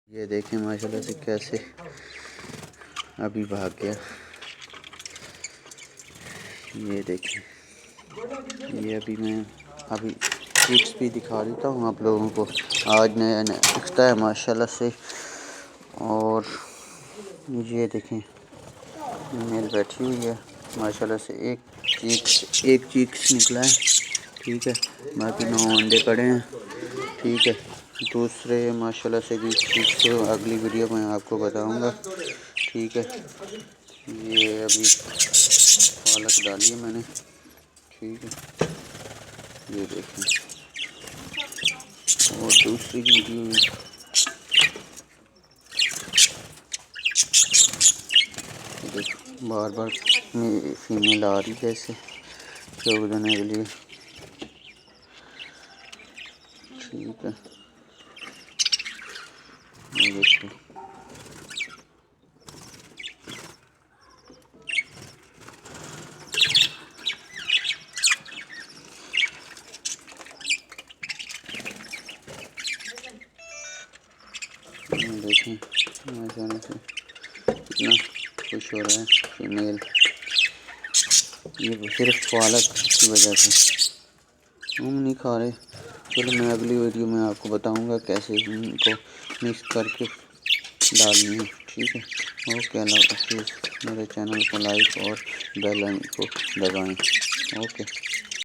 ये देखें माशाल्लाह से कैसे अभी भाग गया। ये देखें, ये अभी मैं चिप्स भी दिखा देता हूँ आप लोगों को। आज नया नया दिखता है माशाल्लाह से। और ये देखें मेल बैठी हुई है माशाल्लाह से। एक चीक्स निकला है, ठीक है, बाकी 9 अंडे पड़े हैं, ठीक है। दूसरे माशाल्लाह से भी चीक्स तो अगली वीडियो में आपको बताऊंगा, ठीक है। ये अभी पालक डाली है मैंने, ठीक है। ये देखें, और दूसरी वीडियो बार बार फीमेल आ रही है इसे चोग देने के लिए, ठीक है। ये देखो, देखें माशाल्लाह से कितना खुश हो रहा है फीमेल। ये सिर्फ पालक की वजह से हम नहीं खा रहे। चलो मैं अगली वीडियो में आपको बताऊंगा कैसे इनको मिक्स करके डालनी है, ठीक है। ओके, अल्लाह हाफिज़। मेरे चैनल को लाइक और बेल आइकन को दबाएं। ओके।